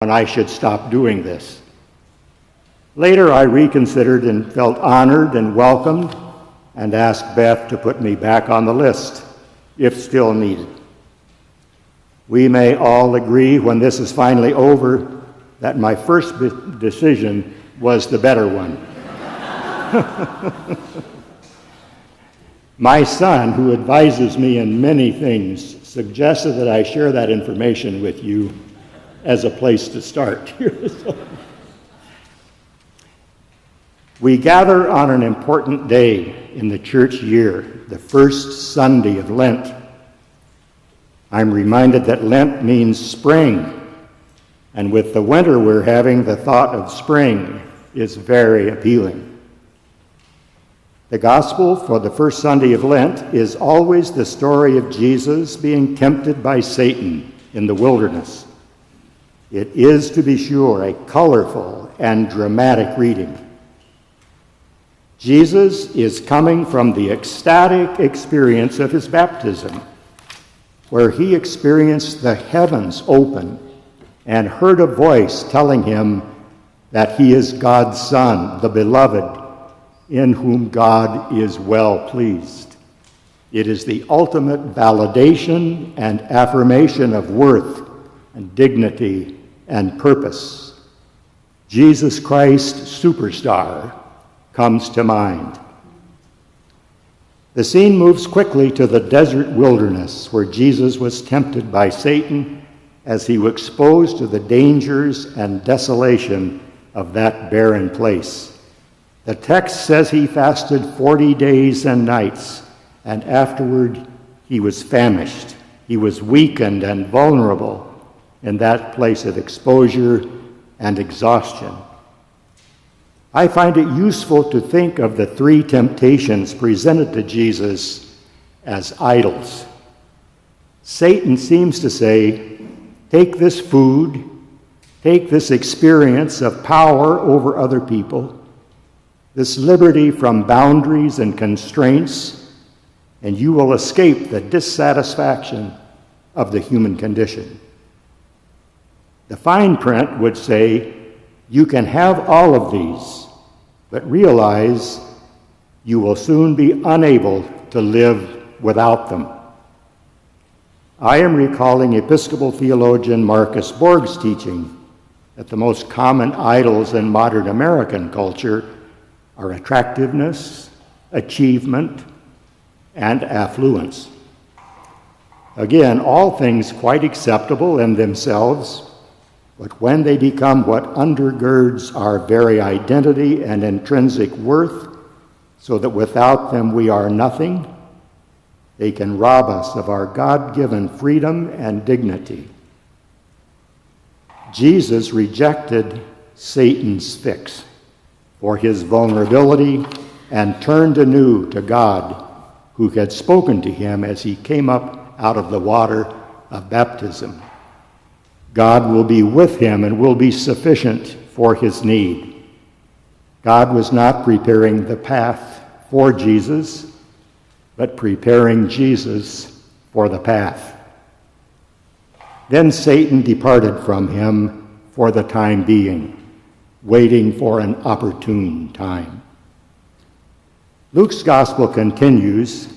when I should stop doing this. Later, I reconsidered and felt honored and welcomed and asked Beth to put me back on the list, if still needed. We may all agree when this is finally over that my first decision was the better one. My son, who advises me in many things, suggested that I share that information with you as a place to start. We gather on an important day in the church year, the first Sunday of Lent. I'm reminded that Lent means spring, and with the winter we're having, the thought of spring is very appealing. The gospel for the first Sunday of Lent is always the story of Jesus being tempted by Satan in the wilderness. It is, to be sure, a colorful and dramatic reading. Jesus is coming from the ecstatic experience of his baptism, where he experienced the heavens open and heard a voice telling him that he is God's Son, the beloved, in whom God is well pleased. It is the ultimate validation and affirmation of worth and dignity and purpose. Jesus Christ, superstar, comes to mind. The scene moves quickly to the desert wilderness where Jesus was tempted by Satan as he was exposed to the dangers and desolation of that barren place. The text says he fasted 40 days and nights, and afterward he was famished. He was weakened and vulnerable in that place of exposure and exhaustion. I find it useful to think of the three temptations presented to Jesus as idols. Satan seems to say, take this food, take this experience of power over other people, this liberty from boundaries and constraints, and you will escape the dissatisfaction of the human condition. The fine print would say, you can have all of these, but realize you will soon be unable to live without them. I am recalling Episcopal theologian Marcus Borg's teaching that the most common idols in modern American culture are attractiveness, achievement, and affluence. Again, all things quite acceptable in themselves, but when they become what undergirds our very identity and intrinsic worth, so that without them we are nothing, they can rob us of our God-given freedom and dignity. Jesus rejected Satan's fix for his vulnerability and turned anew to God, who had spoken to him as he came up out of the water of baptism. God will be with him and will be sufficient for his need. God was not preparing the path for Jesus, but preparing Jesus for the path. Then Satan departed from him for the time being, waiting for an opportune time. Luke's gospel continues,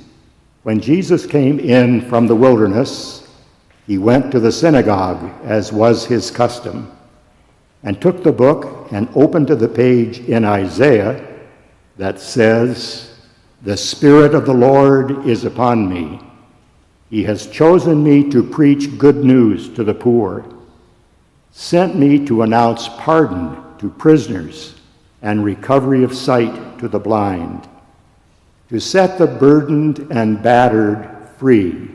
when Jesus came in from the wilderness, he went to the synagogue, as was his custom, and took the book and opened to the page in Isaiah that says, "The Spirit of the Lord is upon me. He has chosen me to preach good news to the poor, sent me to announce pardon to prisoners and recovery of sight to the blind, to set the burdened and battered free,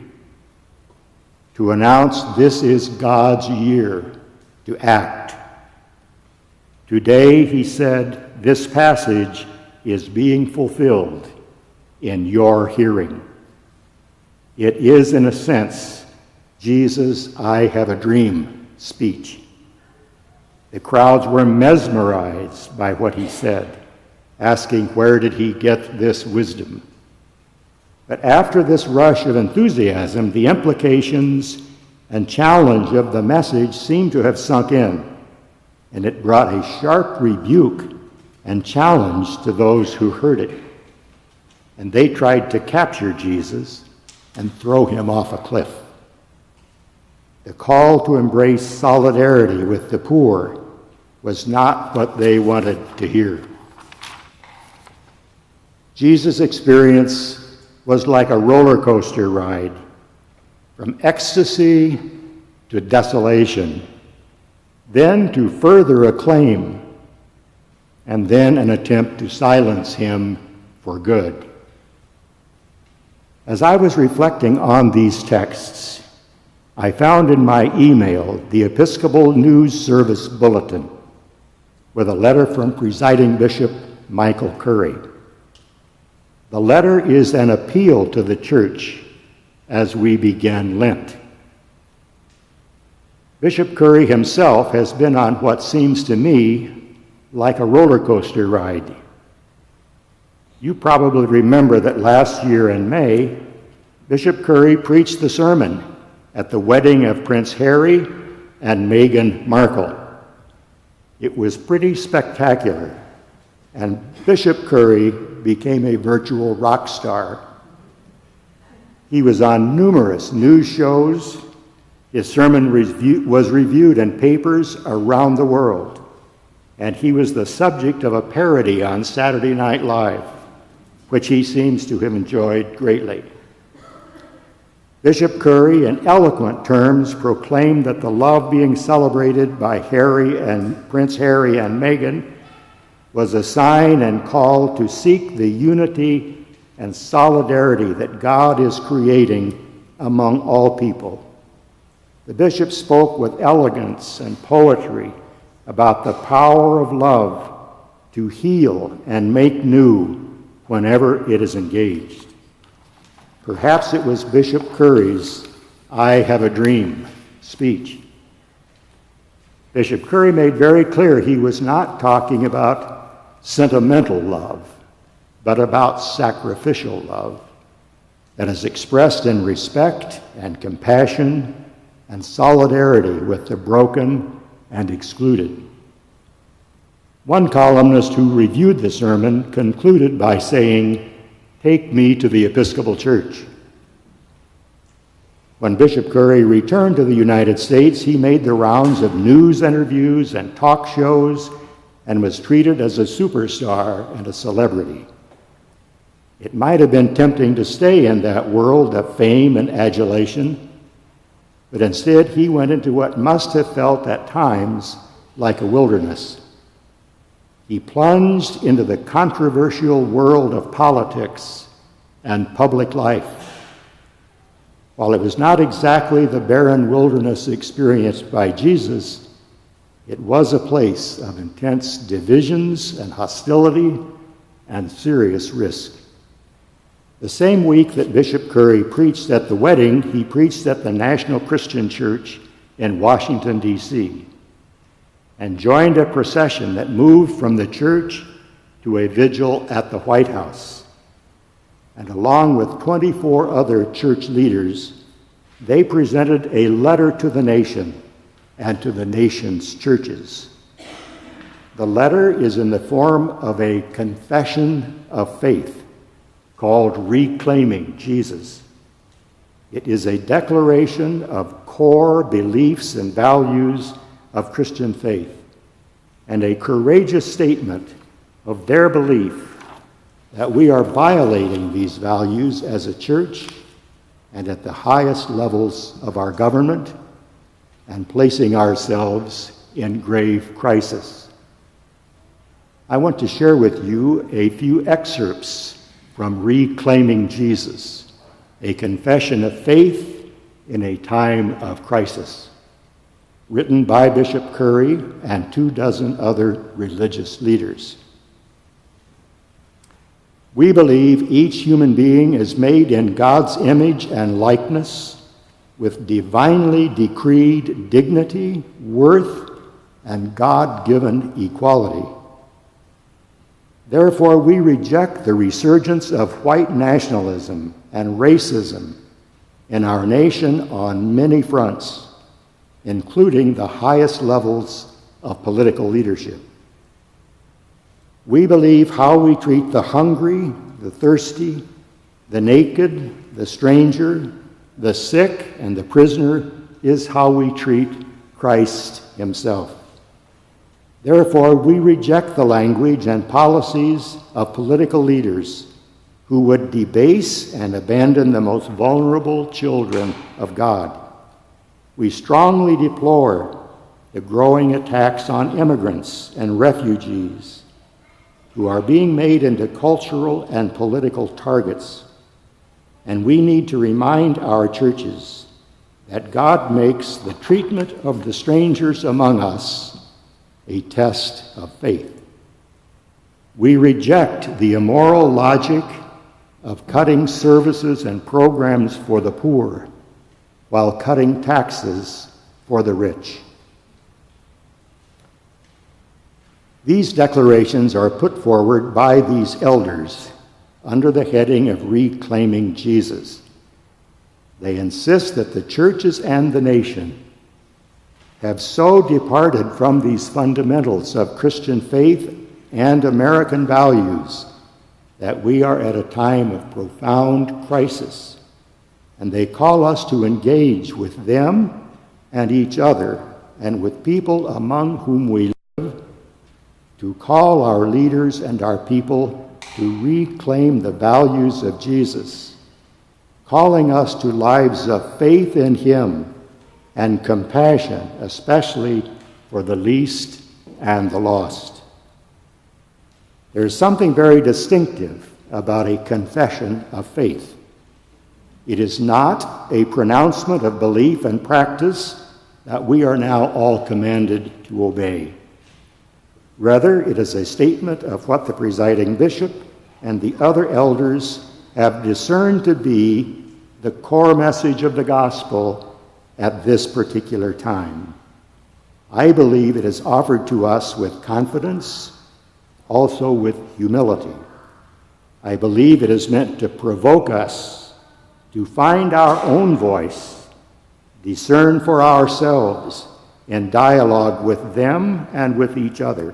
to announce this is God's year to act." Today, he said, this passage is being fulfilled in your hearing. It is, in a sense, Jesus' "I have a dream" speech. The crowds were mesmerized by what he said, asking where did he get this wisdom. But after this rush of enthusiasm, the implications and challenge of the message seem to have sunk in. and it brought a sharp rebuke and challenge to those who heard it. And they tried to capture Jesus and throw him off a cliff. The call to embrace solidarity with the poor was not what they wanted to hear. Jesus' experience was like a roller coaster ride, from ecstasy to desolation, then to further acclaim, and then an attempt to silence him for good. As I was reflecting on these texts, I found in my email the Episcopal News Service Bulletin with a letter from Presiding Bishop Michael Curry. The letter is an appeal to the Church as we begin Lent. Bishop Curry himself has been on what seems to me like a roller coaster ride. You probably remember that last year in May, Bishop Curry preached the sermon at the wedding of Prince Harry and Meghan Markle. It was pretty spectacular, and Bishop Curry became a virtual rock star. He was on numerous news shows. His sermon was reviewed in papers around the world, and he was the subject of a parody on Saturday Night Live, which he seems to have enjoyed greatly. Bishop Curry, in eloquent terms, proclaimed that the love being celebrated by Prince Harry and Meghan was a sign and call to seek the unity and solidarity that God is creating among all people. The bishop spoke with elegance and poetry about the power of love to heal and make new whenever it is engaged. Perhaps it was Bishop Curry's "I Have a Dream" speech. Bishop Curry made very clear he was not talking about sentimental love, but about sacrificial love that is expressed in respect and compassion and solidarity with the broken and excluded. One columnist who reviewed the sermon concluded by saying, "Take me to the Episcopal Church." When Bishop Curry returned to the United States, he made the rounds of news interviews and talk shows and was treated as a superstar and a celebrity. It might have been tempting to stay in that world of fame and adulation, but instead he went into what must have felt at times like a wilderness. He plunged into the controversial world of politics and public life. While it was not exactly the barren wilderness experienced by Jesus, it was a place of intense divisions and hostility and serious risk. The same week that Bishop Curry preached at the wedding, he preached at the National Christian Church in Washington, D.C., and joined a procession that moved from the church to a vigil at the White House. And along with 24 other church leaders, they presented a letter to the nation and to the nation's churches. The letter is in the form of a confession of faith called Reclaiming Jesus. It is a declaration of core beliefs and values of Christian faith, and a courageous statement of their belief that we are violating these values as a church and at the highest levels of our government and placing ourselves in grave crisis. I want to share with you a few excerpts from Reclaiming Jesus, a confession of faith in a time of crisis, written by Bishop Curry and 24 other religious leaders. We believe each human being is made in God's image and likeness with divinely decreed dignity, worth, and God-given equality. Therefore, we reject the resurgence of white nationalism and racism in our nation on many fronts, including the highest levels of political leadership. We believe how we treat the hungry, the thirsty, the naked, the stranger, the sick, and the prisoner is how we treat Christ himself. Therefore, we reject the language and policies of political leaders who would debase and abandon the most vulnerable children of God. We strongly deplore the growing attacks on immigrants and refugees who are being made into cultural and political targets. And we need to remind our churches that God makes the treatment of the strangers among us a test of faith. We reject the immoral logic of cutting services and programs for the poor while cutting taxes for the rich. These declarations are put forward by these elders under the heading of Reclaiming Jesus. They insist that the churches and the nation have so departed from these fundamentals of Christian faith and American values that we are at a time of profound crisis, and they call us to engage with them and each other and with people among whom we live, to call our leaders and our people to reclaim the values of Jesus, calling us to lives of faith in him and compassion, especially for the least and the lost. There's something very distinctive about a confession of faith. It is not a pronouncement of belief and practice that we are now all commanded to obey. Rather, it is a statement of what the presiding bishop and the other elders have discerned to be the core message of the gospel at this particular time. I believe it is offered to us with confidence, also with humility. I believe it is meant to provoke us to find our own voice, discern for ourselves in dialogue with them and with each other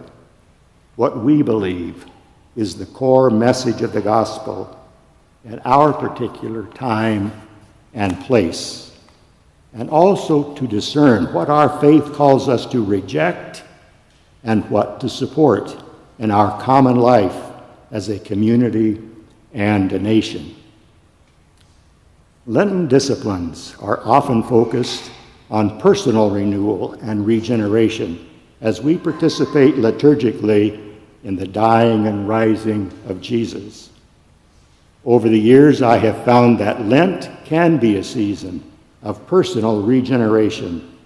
what we believe is the core message of the gospel at our particular time and place, and also to discern what our faith calls us to reject and what to support in our common life as a community and a nation. Lenten disciplines are often focused on personal renewal and regeneration as we participate liturgically in the dying and rising of Jesus. Over the years, I have found that Lent can be a season of personal regeneration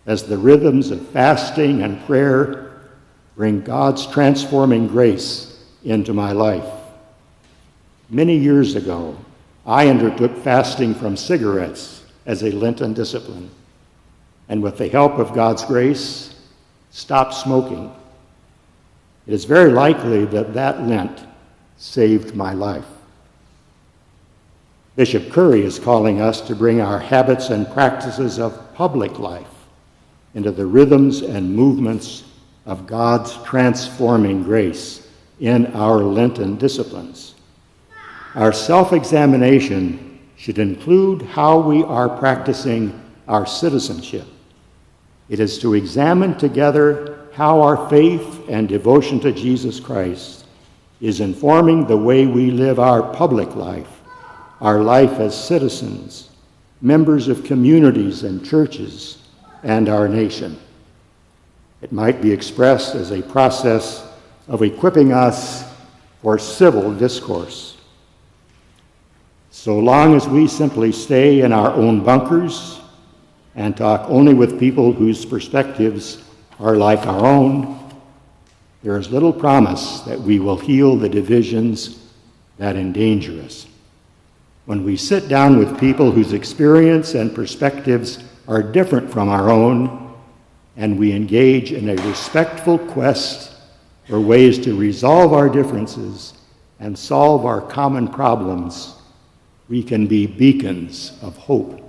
as the rhythms of fasting and prayer bring God's transforming grace into my life. Many years ago, I undertook fasting from cigarettes as a Lenten discipline, and with the help of God's grace, stopped smoking. It is very likely that that Lent saved my life. Bishop Curry is calling us to bring our habits and practices of public life into the rhythms and movements of God's transforming grace in our Lenten disciplines. Our self-examination should include how we are practicing our citizenship. It is to examine together how our faith and devotion to Jesus Christ is informing the way we live our public life, our life as citizens, members of communities and churches, and our nation. It might be expressed as a process of equipping us for civil discourse. So long as we simply stay in our own bunkers and talk only with people whose perspectives are like our own, there is little promise that we will heal the divisions that endanger us. When we sit down with people whose experience and perspectives are different from our own, and we engage in a respectful quest for ways to resolve our differences and solve our common problems, we can be beacons of hope.